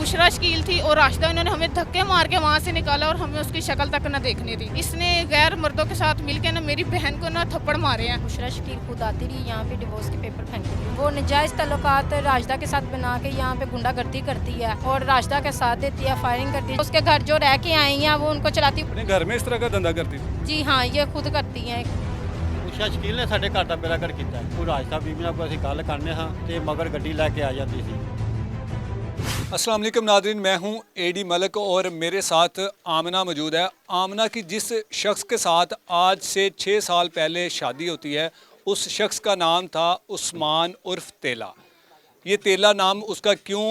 बुशरा शकील थी और राशिदा, इन्होंने हमें धक्के मार के वहाँ से निकाला और हमें उसकी शक्ल तक न देखनी थी। इसने गैर मर्दों के साथ मिलकर ना मेरी बहन को ना थप्पड़ मारे हैं। बुशरा शकील खुद आती रही यहाँ पे डिवोर्स के पेपर फेंकती रही। वो नजायज़ तल्लुकात राशिदा के साथ बना के यहाँ पे गुंडागर्दी करती है और राशिदा का साथ देती है, फायरिंग करती है। उसके घर जो रह के आई हैं वो उनको चलाती। अपने घर में इस तरह का धंधा करती थी? जी हाँ, ये खुद करती हैं। ਬੁਸ਼ਰਾ ਸ਼ਕੀਲ ਨੇ ਸਾਡੇ ਘਰ ਦਾ ਬੇੜਾ ਕਰ ਕੀਤਾ। ਉਹ ਰਾਜਸਥਾਨ ਬੀਬੀ ਨਾਲ ਅਸੀਂ ਗੱਲ ਕਰਨੇ ਹਾਂ ਤੇ ਮਗਰ ਗੱਡੀ ਲੈ ਕੇ ਆ ਜਾਂਦੀ ਸੀ। अस्सलाम वालेकुम नाज़रीन, मैं हूं एडी मलिक और मेरे साथ आमना मौजूद है। आमना की जिस शख्स के साथ आज से 6 साल पहले शादी होती है, उस शख्स का नाम था उस्मान उर्फ तेला। ये तेला नाम उसका क्यों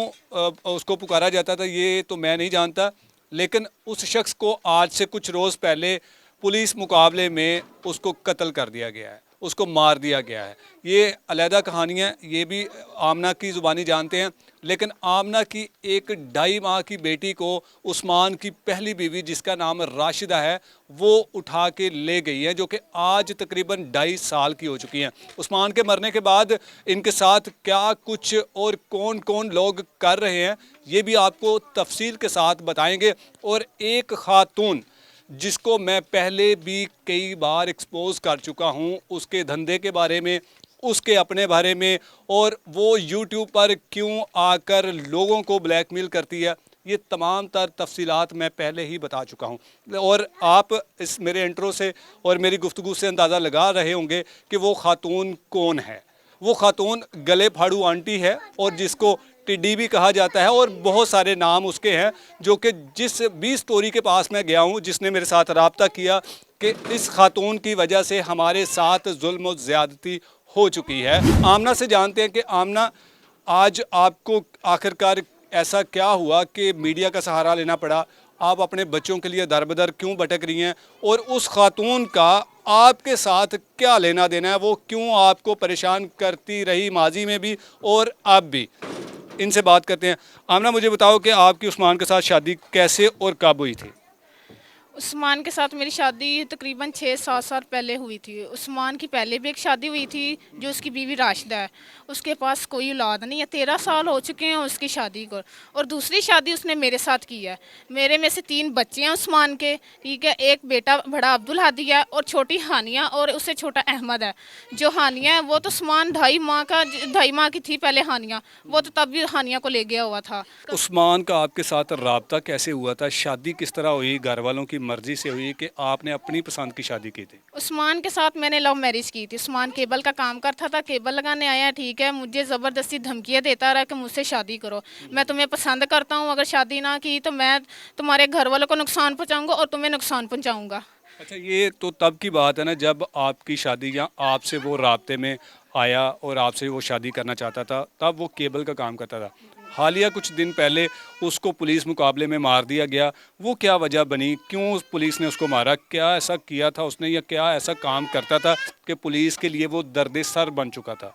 उसको पुकारा जाता था ये तो मैं नहीं जानता, लेकिन उस शख्स को आज से कुछ रोज़ पहले पुलिस मुकाबले में उसको कत्ल कर दिया गया है, उसको मार दिया गया है। ये अलहदा कहानी है, ये भी आमना की ज़ुबानी जानते हैं। लेकिन आमना की एक 2.5 माह की बेटी को उस्मान की पहली बीवी, जिसका नाम राशिदा है, वो उठा के ले गई है, जो कि आज तकरीबन 2.5 साल की हो चुकी हैं। उस्मान के मरने के बाद इनके साथ क्या कुछ और कौन कौन लोग कर रहे हैं, ये भी आपको तफसील के साथ बताएंगे। और एक खातून जिसको मैं पहले भी कई बार एक्सपोज कर चुका हूँ, उसके धंधे के बारे में, उसके अपने बारे में, और वो यूट्यूब पर क्यों आकर लोगों को ब्लैकमेल करती है, ये तमाम तर तफसीलात मैं पहले ही बता चुका हूँ। और आप इस मेरे इंट्रो से और मेरी गुफ्तगू से अंदाज़ा लगा रहे होंगे कि वो खातून कौन है। वो खातून गले फाड़ू आंटी है, और जिसको टिड्डी भी कहा जाता है, और बहुत सारे नाम उसके हैं, जो कि जिस भी स्टोरी के पास मैं गया हूँ, जिसने मेरे साथ रब्ता किया कि इस खातून की वजह से हमारे साथ जुल्म और ज़्यादती हो चुकी है। आमना से जानते हैं कि आमना, आज आपको आखिरकार ऐसा क्या हुआ कि मीडिया का सहारा लेना पड़ा? आप अपने बच्चों के लिए दर बदर क्यों भटक रही हैं, और उस खातून का आपके साथ क्या लेना देना है? वो क्यों आपको परेशान करती रही माजी में भी और अब भी? इनसे बात करते हैं। आमना, मुझे बताओ कि आपकी उस्मान के साथ शादी कैसे और कब हुई थी? उस्मान के साथ मेरी शादी तकरीबन 6-7 साल पहले हुई थी। उस्मान की पहले भी एक शादी हुई थी जो उसकी बीवी राशिदा है, उसके पास कोई औलाद नहीं है। 13 साल हो चुके हैं उसकी शादी को, और दूसरी शादी उसने मेरे साथ की है। मेरे में से 3 बच्चे हैं उस्मान के, ठीक है। एक बेटा बड़ा अब्दुल हादी है और छोटी हानिया, और उससे छोटा अहमद है। जो हानिया है वो तो उस्मान 2.5 माह की थी पहले हानिया, वो तो तब भी हानिया को ले गया हुआ था। उस्मान का आपके साथ रब्ता कैसे हुआ था? शादी किस तरह हुई? घर वालों की मर्जी से हुई कि आपने अपनी पसंद की शादी की थी? उस्मान के साथ मैंने लव मैरिज की थी। उस्मान केबल का काम करता था, केबल लगाने आया, ठीक है। मुझे ज़बरदस्ती धमकियाँ देता रहा कि मुझसे शादी करो, मैं तुम्हें पसंद करता हूँ, अगर शादी ना की तो मैं तुम्हारे घर वालों को नुकसान पहुँचाऊँगा और तुम्हें नुकसान पहुँचाऊँगा। अच्छा, ये तो तब की बात है ना जब आपकी शादी या आपसे वो राब्ते में आया और आपसे वो शादी करना चाहता था, तब वो केबल का काम करता था। हालिया कुछ दिन पहले उसको पुलिस मुकाबले में मार दिया गया, वो क्या वजह बनी? क्यों पुलिस ने उसको मारा? क्या ऐसा किया था उसने, या क्या ऐसा काम करता था कि पुलिस के लिए वो दर्द सर बन चुका था?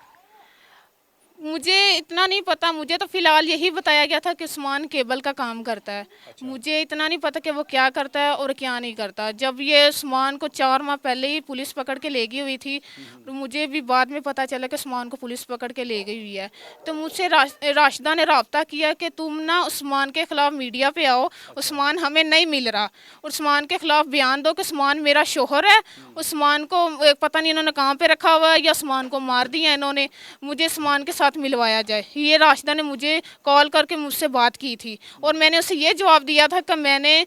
मुझे इतना नहीं पता, मुझे तो फ़िलहाल यही बताया गया था कि उस्मान केबल का काम करता है। अच्छा। मुझे इतना नहीं पता कि वो क्या करता है और क्या नहीं करता। जब ये उस्मान को 4 माह पहले ही पुलिस पकड़ के ले गई हुई थी, तो मुझे भी बाद में पता चला कि उस्मान को पुलिस पकड़ के ले गई हुई है। तो मुझसे राशिदा ने रब्ता किया कि तुम ना उस्मान के ख़िलाफ़ मीडिया पे आओ। अच्छा। उस्मान हमें नहीं मिल रहा, उस्मान के ख़िलाफ़ बयान दो कि उस्मान मेरा शोहर है। उस्मान को पता नहीं इन्होंने कहाँ पे रखा हुआ है, या उस्मान को मार दिया इन्होंने, मुझे उस्मान के साथ मिलवाया जाए। ये राशिदा ने मुझे कॉल करके मुझसे बात की थी, और मैंने उसे ये जवाब दिया था कि मैंने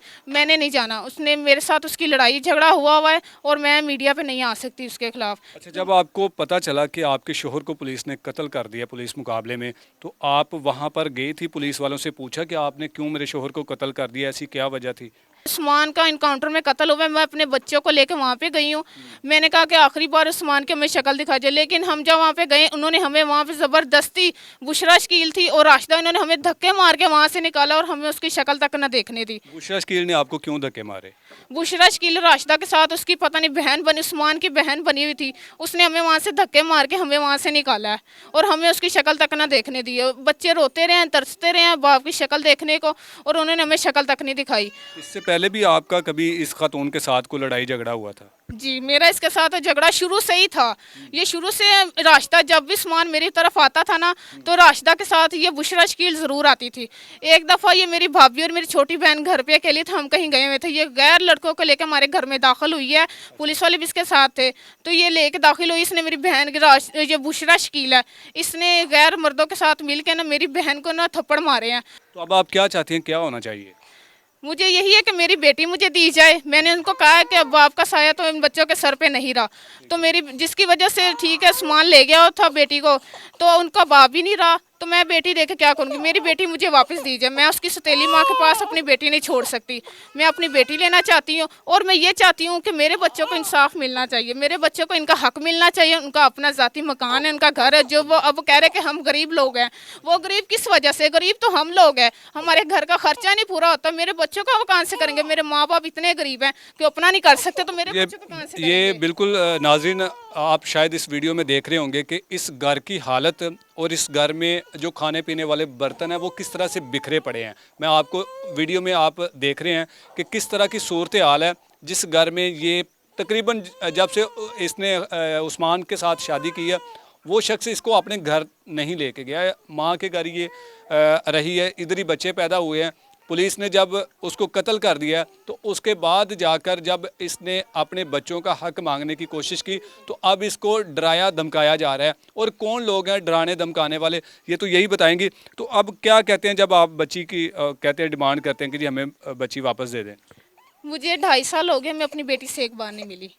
नहीं जाना। उसने मेरे साथ, उसकी लड़ाई झगड़ा हुआ है, और मैं मीडिया पे नहीं आ सकती उसके खिलाफ। अच्छा, जब आपको पता चला कि आपके शोहर को पुलिस ने कत्ल कर दिया पुलिस मुकाबले में, तो आप वहाँ पर गई थी? पुलिस वालों से पूछा कि आपने क्यों मेरे शोहर को कत्ल कर दिया, ऐसी क्या वजह थी? उस्मान का इनकाउंटर में कत्ल हुआ है, मैं अपने बच्चों को लेकर वहाँ पे गई हूँ। मैंने कहा कि आखिरी बार उस्मान की हमें शक्ल दिखा जाए, लेकिन हम जब वहाँ पे गए, उन्होंने हमें वहाँ पे ज़बरदस्ती, बुशरा शकील थी और राशिदा, इन्होंने हमें धक्के मार के वहाँ से निकाला और हमें उसकी शक्ल तक न देखने दी। बुशरा शकील ने आपको क्यों धक्के मारे? बुशरा शकील राशिदा के साथ उसकी पता नहीं बहन बनी, उस्मान की बहन बनी हुई थी, उसने हमें वहाँ से धक्के मार के हमें वहाँ से निकाला है, और हमें उसकी शक्ल तक न देखने दी है। बच्चे रोते रहे हैं, तरसते रहे हैं बाप की शक्ल देखने को, और उन्होंने हमें शक्ल तक नहीं दिखाई। इससे पहले भी आपका कभी इस खातून के साथ कोई लड़ाई झगड़ा हुआ था? जी, मेरा इसके साथ झगड़ा शुरू से ही था। ये शुरू से राशिदा जब भी सामान मेरी तरफ आता था ना, तो राशिदा के साथ ये बुशरा शकील ज़रूर आती थी। एक दफ़ा ये मेरी भाभी और मेरी छोटी बहन घर पे अकेली थे, हम कहीं गए हुए थे। ये गैर लड़कों को लेकर हमारे घर में दाखिल हुई है, पुलिस वाले भी इसके साथ थे। तो ये लेके दाखिल हुई, इसने मेरी बहन की ये बुशरा शकील है, इसने गैर मर्दों के साथ मिल के ना मेरी बहन को ना थप्पड़ मारे हैं। तो अब आप क्या चाहती हैं, क्या होना चाहिए? मुझे यही है कि मेरी बेटी मुझे दी जाए। मैंने उनको कहा है कि अब बाप का साया तो इन बच्चों के सर पे नहीं रहा, तो मेरी जिसकी वजह से ठीक है सामान ले गया था बेटी को, तो उनका बाप भी नहीं रहा, तो मैं बेटी दे के क्या करूँगी? मेरी बेटी मुझे वापस दी जाए। मैं उसकी सतीली माँ के पास अपनी बेटी नहीं छोड़ सकती। मैं अपनी बेटी लेना चाहती हूँ, और मैं ये चाहती हूँ कि मेरे बच्चों को इंसाफ मिलना चाहिए, मेरे बच्चों को इनका हक मिलना चाहिए। उनका अपना ज़ाती मकान है, उनका घर है। जो वो अब कह रहे कि हम गरीब लोग हैं, वो गरीब किस वजह से? गरीब तो हम लोग हैं, हमारे घर का खर्चा नहीं पूरा होता। मेरे बच्चों का वो कहाँ से करेंगे? मेरे माँ बाप इतने गरीब हैं कि अपना नहीं कर सकते, तो मेरे बच्चों को कहाँ से ये करेंगे? बिल्कुल नाज़रीन, आप शायद इस वीडियो में देख रहे होंगे कि इस घर की हालत और इस घर में जो खाने पीने वाले बर्तन हैं वो किस तरह से बिखरे पड़े हैं। मैं आपको वीडियो में आप देख रहे हैं कि किस तरह की सूरत हाल है जिस घर में ये तकरीबन जब से इसने उस्मान के साथ शादी की है, वो शख्स इसको अपने घर नहीं लेके गया है। माँ के घर ये रही है, इधर ही बच्चे पैदा हुए हैं। पुलिस ने जब उसको कत्ल कर दिया तो उसके बाद जाकर जब इसने अपने बच्चों का हक मांगने की कोशिश की, तो अब इसको डराया धमकाया जा रहा है। और कौन लोग हैं डराने धमकाने वाले, ये तो यही बताएंगे। तो अब क्या कहते हैं जब आप बच्ची की कहते हैं, डिमांड करते हैं कि जी हमें बच्ची वापस दे दें? मुझे 2.5 साल हो गए, मैं अपनी बेटी से एक बार नहीं मिली।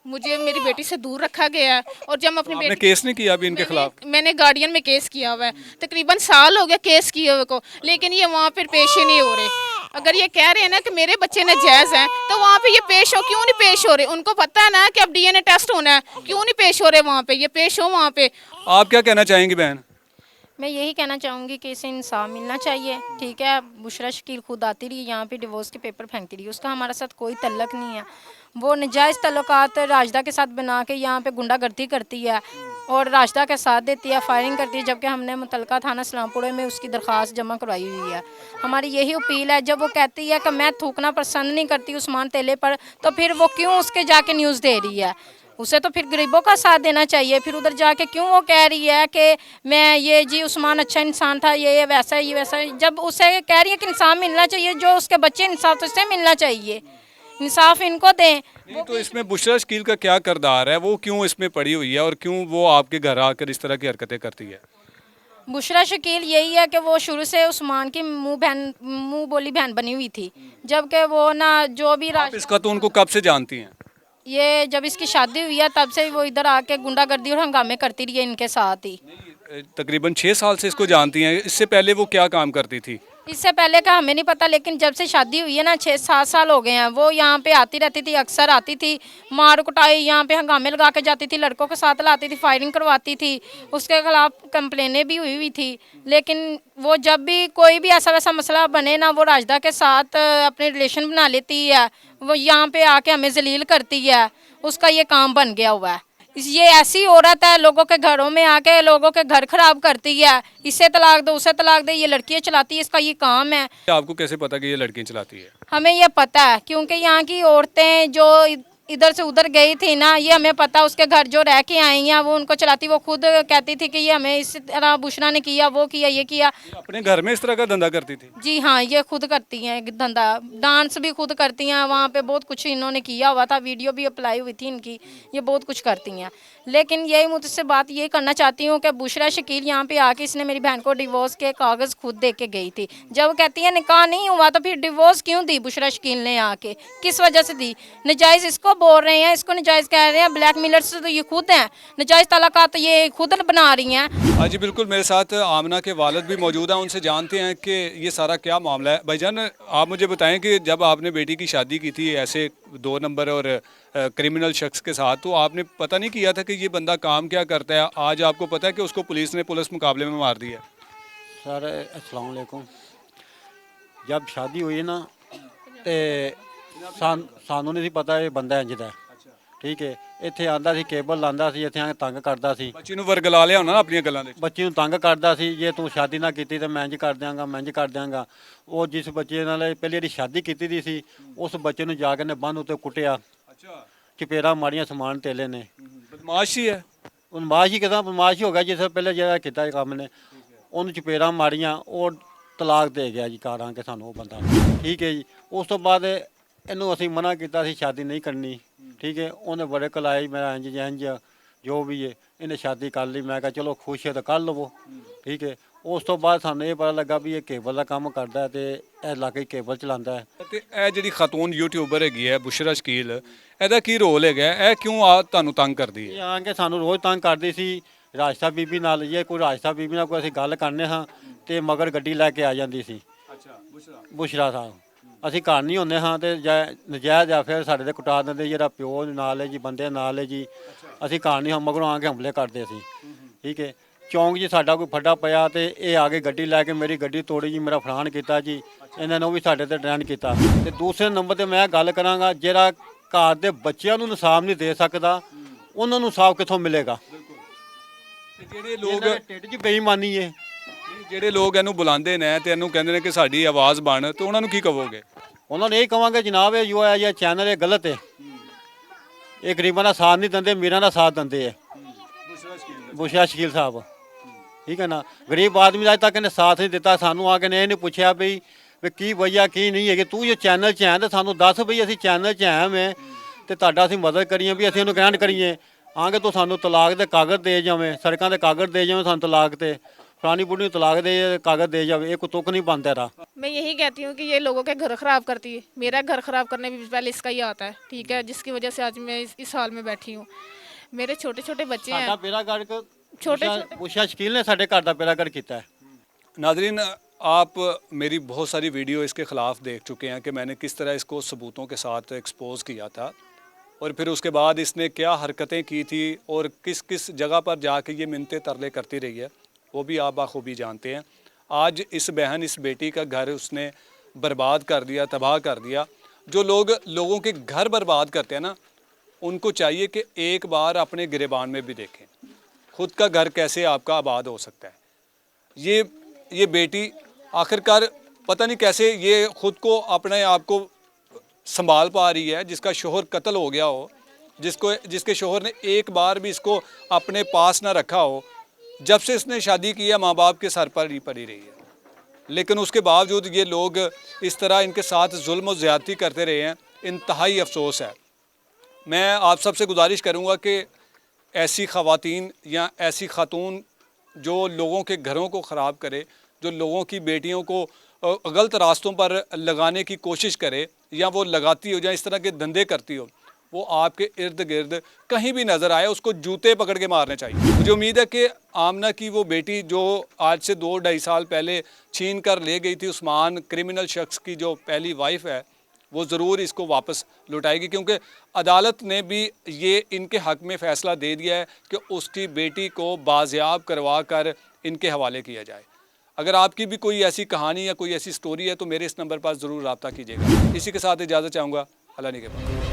मुझे मेरी बेटी से दूर रखा गया है, और जब मैं अपनी आपने बेटी केस नहीं किया अभी इनके खिलाफ? मैंने गार्डियन में केस किया हुआ है, तकरीबन साल हो गया केस किए हुए को, लेकिन ये वहाँ पर पेश ही नहीं हो रहे। अगर ये कह रहे हैं ना कि मेरे बच्चे नाजायज़ हैं, तो वहाँ पे ये पेश हो, क्यों नहीं पेश हो रहे? उनको पता है ना कि अब डीएनए टेस्ट होना है, क्यों नहीं पेश हो रहे वहाँ पे? ये पेश हो वहाँ पे। आप क्या कहना चाहेंगी बहन? मैं यही कहना चाहूँगी कि इसे इंसाफ मिलना चाहिए। ठीक है, बुशरा शकील खुद आती रही यहाँ पे, डिवोर्स के पेपर फेंकती रही, उसका हमारे साथ कोई तल्लक नहीं है। वो नजायज़ तल्लुकात राशिदा के साथ बना के यहाँ पे गुंडागर्दी करती है और राशिदा का साथ देती है, फायरिंग करती है, जबकि हमने मुतलका थाना इस्लामपुरे में उसकी दरख्वास्त जमा करवाई हुई है। हमारी यही अपील है, जब वो कहती है कि मैं थूकना पसंद नहीं करती उस्मान तेले पर, तो फिर वो क्यों उसके जाके न्यूज़ दे रही है? उसे तो फिर गरीबों का साथ देना चाहिए। फिर उधर जाके क्यों वो कह रही है कि मैं ये जी उस्मान अच्छा इंसान था, ये वैसा ये वैसा, जब उसे कह रही है कि इंसाफ मिलना चाहिए, जो उसके बच्चे इंसाफ तो उससे मिलना चाहिए, इंसाफ इनको दें। नहीं, तो इसमें बुशरा शकील का क्या किरदार है? वो क्यों इसमें पड़ी हुई है और क्यों वो आपके घर आकर इस तरह की हरकतें करती है? बुशरा शकील यही है कि वो शुरू से उस्मान की मुंह बोली बहन बनी हुई थी, जबकि वो ना जो भी आप इस खातून को कब से जानती हैं? ये जब इसकी शादी हुई है तब से वो इधर आके गुंडागर्दी और हंगामे करती रही है इनके साथ ही। तकरीबन 6 साल से इसको जानती हैं। इससे पहले वो क्या काम करती थी? इससे पहले का हमें नहीं पता, लेकिन जब से शादी हुई है ना 6-7 साल हो गए हैं, वो यहाँ पे आती रहती थी, अक्सर आती थी, मार कुटाई यहाँ पे हंगामे लगा के जाती थी, लड़कों के साथ लाती थी, फायरिंग करवाती थी, उसके खिलाफ कंप्लेनें भी हुई थी। लेकिन वो जब भी कोई भी ऐसा वैसा मसला बने ना, वो राशिदा के साथ अपने रिलेशन बना लेती है, वो यहाँ पे आके हमें जलील करती है, उसका ये काम बन गया हुआ है। ये ऐसी औरत है, लोगों के घरों में आके लोगों के घर खराब करती है, इसे तलाक दो उसे तलाक दे, ये लड़कियां चलाती है, इसका ये काम है। आपको कैसे पता कि ये लड़कियां चलाती है? हमें ये पता है क्योंकि यहाँ की औरतें जो इधर से उधर गई थी ना, ये हमें पता, उसके घर जो रह के आई हैं वो उनको चलाती, वो खुद कहती थी कि ये हमें इस तरह बुशरा ने किया, वो किया, ये किया। अपने घर में इस तरह का धंधा करती थी? जी हाँ, ये खुद करती हैं धंधा, डांस भी खुद करती हैं, वहाँ पे बहुत कुछ इन्होंने किया हुआ था, वीडियो भी अप्लाई हुई थी इनकी, ये बहुत कुछ करती हैं। लेकिन यही मुझसे बात ये करना चाहती हूँ कि बुशरा शकील यहाँ पे आके इसने मेरी बहन को डिवोर्स के कागज़ खुद दे के गई थी। जब कहती है निकाह नहीं हुआ तो फिर डिवोर्स क्यों दी बुशरा शकील ने आके, किस वजह से दी? नजायज़ इसको बोल रहे हैं, इसको नजायज़ कह रहे हैं, ब्लैक मिलर्स तो ये खुद हैं, नजायज़ तलाक़ात ये खुद बना रही हैं। हाँ जी बिल्कुल, मेरे साथ आमना के वालिद भी मौजूद हैं, उनसे जानते हैं कि ये सारा क्या मामला है। भाईजान, आप मुझे बताएं कि जब आपने बेटी की शादी की थी ऐसे 2 नंबर और क्रिमिनल शख्स के साथ, तो आपने पता नहीं किया था कि ये बंदा काम क्या करता है? आज आपको पता है कि उसको पुलिस ने पुलिस मुकाबले में मार दिया। सर अस्सलाम वालेकुम। जब शादी हुई ना तो सानू नहीं पता ये बंदा इंज दा, ठीक है। ਇੱਥੇ ਆਂਦਾ ਸੀ, ਕੇਬਲ ਲਾਂਦਾ ਸੀ, ਇੱਥੇ ਆ ਕੇ ਤੰਗ ਕਰਦਾ ਸੀ। ਬੱਚੀ ਨੂੰ ਵਰਗਲਾ ਲਿਆ ਹੋਣਾ ਨਾ ਆਪਣੀਆਂ ਗੱਲਾਂ ਦੇ ਵਿੱਚ। ਬੱਚੀ ਨੂੰ ਤੰਗ ਕਰਦਾ ਸੀ, ਜੇ ਤੂੰ ਸ਼ਾਦੀ ਨਾ ਕੀਤੀ ਤਾਂ ਮੈਂ ਇੰਝ ਕਰ ਦਿਆਂਗਾ, ਮੈਂ ਇੰਝ ਕਰ ਦਿਆਂਗਾ। ਉਹ ਜਿਸ ਬੱਚੇ ਨਾਲ ਪਹਿਲੀ ਵਾਰੀ ਸ਼ਾਦੀ ਕੀਤੀ ਦੀ ਸੀ, ਉਸ ਬੱਚੇ ਨੂੰ ਜਾ ਕੇ ਨੇ ਬੰਨ ਉੱਤੇ ਕੁੱਟਿਆ, ਅੱਛਾ, ਚਪੇੜਾਂ ਮਾਰੀਆਂ, ਸਮਾਨ ਤੇਲੇ ਨੇ। ਬਦਮਾਸ਼ ਹੀ ਹੈ। ਬਦਮਾਸ਼ ਹੀ ਕਿਦਾਂ ਬਦਮਾਸ਼ ਹੀ ਹੋ ਗਿਆ, ਜਿਸ ਪਹਿਲੇ ਜਿਹੜਾ ਕੀਤਾ ਇਹ ਕੰਮ ਨੇ, ਉਹਨੂੰ ਚਪੇੜਾਂ ਮਾਰੀਆਂ, ਉਹ ਤਲਾਕ ਦੇ ਗਿਆ ਜੀ ਘਰ ਆ ਕੇ ਸਾਨੂੰ ਉਹ ਬੰਦਾ। ਠੀਕ ਹੈ ਜੀ। ਉਸ ਤੋਂ ਬਾਅਦ ਇਹਨੂੰ ਅਸੀਂ ਮਨਾ ਕੀਤਾ ਸੀ ਸ਼ਾਦੀ ਨਹੀਂ ਕਰਨੀ। ਠੀਕ ਹੈ। ਉਹਨੇ ਬੜੇ ਕਲਾਏ, ਮੇਰਾ ਇੰਜ ਜੋ ਵੀ ਹੈ, ਇਹਨੇ ਸ਼ਾਦੀ ਕਰ ਲਈ। ਮੈਂ ਕਿਹਾ ਚਲੋ ਖੁਸ਼ ਹੈ ਤਾਂ ਕਰ ਲਵੋ। ਠੀਕ ਹੈ। ਉਸ ਤੋਂ ਬਾਅਦ ਸਾਨੂੰ ਇਹ ਪਤਾ ਲੱਗਾ ਵੀ ਇਹ ਕੇਬਲ ਦਾ ਕੰਮ ਕਰਦਾ ਤੇ ਇਹ ਇਲਾਕੇ ਕੇਬਲ ਚਲਾਉਂਦਾ ਹੈ। ਤੇ ਇਹ ਜਿਹੜੀ ਖਾਤੂਨ ਯੂਟਿਊਬਰ ਹੈਗੀ ਹੈ ਬੁਸ਼ਰਾ ਸ਼ਕੀਲ, ਇਹਦਾ ਕੀ ਰੋਲ ਹੈਗਾ? ਇਹ ਕਿਉਂ ਤੁਹਾਨੂੰ ਤੰਗ ਕਰਦੀ ਇਹ ਹੈ? ਆ ਕੇ ਸਾਨੂੰ ਰੋਜ਼ ਤੰਗ ਕਰਦੀ ਸੀ। ਰਾਜਸਥਾ ਬੀਬੀ ਨਾਲ, ਜੇ ਕੋਈ ਰਾਜਸਥਾ ਬੀਬੀ ਨਾਲ ਕੋਈ ਅਸੀਂ ਗੱਲ ਕਰਨੇ ਹਾਂ ਤੇ ਮਗਰ ਗੱਡੀ ਲੈ ਕੇ ਆ ਜਾਂਦੀ ਸੀ। ਅੱਛਾ, ਬੁਸ਼ਰਾ ਸਾਹਿਬ, ਅਸੀਂ ਘਰ ਨਹੀਂ ਹੁੰਦੇ ਹਾਂ ਤੇ ਨਜਾਇਜ਼ ਆ ਫਿਰ ਸਾਡੇ ਤੇ ਕੁਟਾ ਦਿੰਦੇ, ਜਿਹੜਾ ਪਿਓ ਨਾਲ ਹੈ ਜੀ, ਬੰਦੇ ਨਾਲ ਹੈ ਜੀ, ਅਸੀਂ ਘਰ ਨਹੀਂ ਹਾਂ, ਮਗਰੋਂ ਆ ਕੇ ਹਮਲੇ ਕਰਦੇ ਸੀ। ਠੀਕ ਹੈ। ਚੌਂਕ ਜੀ ਸਾਡਾ ਕੋਈ ਫੱਡਾ ਪਿਆ ਤੇ ਇਹ ਆ ਕੇ ਗੱਡੀ ਲੈ ਕੇ ਮੇਰੀ ਗੱਡੀ ਤੋੜੀ ਜੀ, ਮੇਰਾ ਫਲਾਣ ਕੀਤਾ ਜੀ। ਇਹਨਾਂ ਨੇ ਉਹ ਵੀ ਸਾਡੇ ਤੇ ਡਰੈਨ ਕੀਤਾ। ਤੇ ਦੂਸਰੇ ਨੰਬਰ ਤੇ ਮੈਂ ਗੱਲ ਕਰਾਂਗਾ, ਜਿਹੜਾ ਘਰ ਦੇ ਬੱਚਿਆਂ ਨੂੰ ਇਨਸਾਫ ਨਹੀਂ ਦੇ ਸਕਦਾ, ਉਹਨਾਂ ਨੂੰ ਇਨਸਾਫ ਕਿੱਥੋਂ ਮਿਲੇਗਾ? ਤੇ ਜਿਹੜੇ ਲੋਕ ਢਿੱਡ 'ਚ ਬੇਈਮਾਨੀ ਹੈ। ਜਿਹੜੇ ਲੋਕ ਇਹਨੂੰ ਬੁਲਾਉਂਦੇ ਨੇ ਤੇ ਇਹਨੂੰ ਕਹਿੰਦੇ ਨੇ ਕਿ ਸਾਡੀ ਆਵਾਜ਼ ਬਣ, ਤੇ ਉਹਨਾਂ ਨੂੰ ਕੀ ਕਹੋਗੇ? ਉਹਨਾਂ ਨੇ ਇਹ ਕਹਾਂਗੇ ਜਨਾਬ ਇਹ ਜੋ ਹੈ ਇਹ ਚੈਨਲ ਇਹ ਗਲਤ ਹੈ, ਇਹ ਗਰੀਬਾਂ ਦਾ ਸਾਥ ਨਹੀਂ ਦਿੰਦੇ, ਮੀਰਾਂ ਦਾ ਸਾਥ ਦਿੰਦੇ ਹੈ। ਬੁਸ਼ਰਾ ਸ਼ਕੀਲ ਸਾਹਿਬ, ਠੀਕ ਹੈ ਨਾ, ਗਰੀਬ ਆਦਮੀ ਦਾ ਅੱਜ ਤੱਕ ਇਹਨੇ ਸਾਥ ਨਹੀਂ ਦਿੱਤਾ। ਸਾਨੂੰ ਆ ਕੇ ਨੇ ਇਹ ਨਹੀਂ ਪੁੱਛਿਆ ਵੀ ਕੀ ਵਜ੍ਹਾ ਕੀ ਨਹੀਂ ਹੈਗੀ, ਤੂੰ ਜੇ ਚੈਨਲ 'ਚ ਹੈ ਤਾਂ ਸਾਨੂੰ ਦੱਸ ਵੀ ਅਸੀਂ ਚੈਨਲ 'ਚ ਆਏ ਮੈਂ ਤੇ ਤੁਹਾਡਾ ਅਸੀਂ ਮਦਦ ਕਰੀਏ, ਵੀ ਅਸੀਂ ਇਹਨੂੰ ਗ੍ਰੈਂਡ ਕਰੀਏ। ਆਂਗੇ ਤੂੰ ਸਾਨੂੰ ਤਲਾਕ ਦੇ ਕਾਗਜ਼ ਦੇ ਜਾਵੇਂ, ਸੜਕਾਂ ਦੇ ਕਾਗਜ਼ ਦੇ ਜਾਵੇਂ, ਸਾਨੂੰ ਤਲਾਕ ਤੇ ਫਲਾनी बुढ़ी ਨੂੰ तलाक दे कागज दे जावे, ये कोई तुक नहीं बनता रहा। मैं यही कहती हूँ कि ये लोगों के घर ख़राब करती है। मेरा घर ख़राब करने भी पहले इसका ही आता है। ठीक है। जिसकी वजह से आज मैं इस हाल में बैठी हूँ। मेरे छोटे छोटे बच्चे हैं। साडा बेड़ा गर्क छोटे बुशरा शकील ने साडे घर दा बेड़ा गर्क कीता है। नाज़रीन, आप मेरी बहुत सारी वीडियो इसके ख़िलाफ़ देख चुके हैं कि मैंने किस तरह इसको सबूतों के साथ एक्सपोज़ किया था, और फिर उसके बाद इसने क्या हरकतें की थी और किस किस जगह पर जाके ये मिन्नतें तरले करती रही है, वो भी आप बाखूबी जानते हैं। आज इस बहन, इस बेटी का घर उसने बर्बाद कर दिया, तबाह कर दिया। जो लोग लोगों के घर बर्बाद करते हैं ना, उनको चाहिए कि एक बार अपने गिरेबान में भी देखें ख़ुद का घर कैसे आपका आबाद हो सकता है। ये बेटी आखिरकार पता नहीं कैसे ये ख़ुद को अपने आप को संभाल पा रही है, जिसका शोहर कत्ल हो गया हो, जिसके शोहर ने एक बार भी इसको अपने पास ना रखा हो। जब से इसने शादी की है माँ बाप के सर पर ही पड़ी रही है, लेकिन उसके बावजूद ये लोग इस तरह इनके साथ जुल्म और ज़्यादती करते रहे हैं। इंतहाई अफसोस है। मैं आप सबसे गुजारिश करूँगा कि ऐसी ख़वातीन या ऐसी खातून जो लोगों के घरों को ख़राब करे, जो लोगों की बेटियों को गलत रास्तों पर लगाने की कोशिश करे या वो लगाती हो, या इस तरह के धंधे करती हो, वो आपके इर्द गिर्द कहीं भी नज़र आए उसको जूते पकड़ के मारने चाहिए। मुझे उम्मीद है कि आमना की वो बेटी जो आज से 2-2.5 साल पहले छीन कर ले गई थी उस्मान, क्रिमिनल शख्स की जो पहली वाइफ है, वो ज़रूर इसको वापस लौटाएगी, क्योंकि अदालत ने भी ये इनके हक़ में फ़ैसला दे दिया है कि उसकी बेटी को बाज़ियाब करवा कर इनके हवाले किया जाए। अगर आपकी भी कोई ऐसी कहानी या कोई ऐसी स्टोरी है तो मेरे इस नंबर पर ज़रूर रब्ता कीजिएगा। इसी के साथ इजाज़त चाहूँगा। अल्लाह ने के बाद।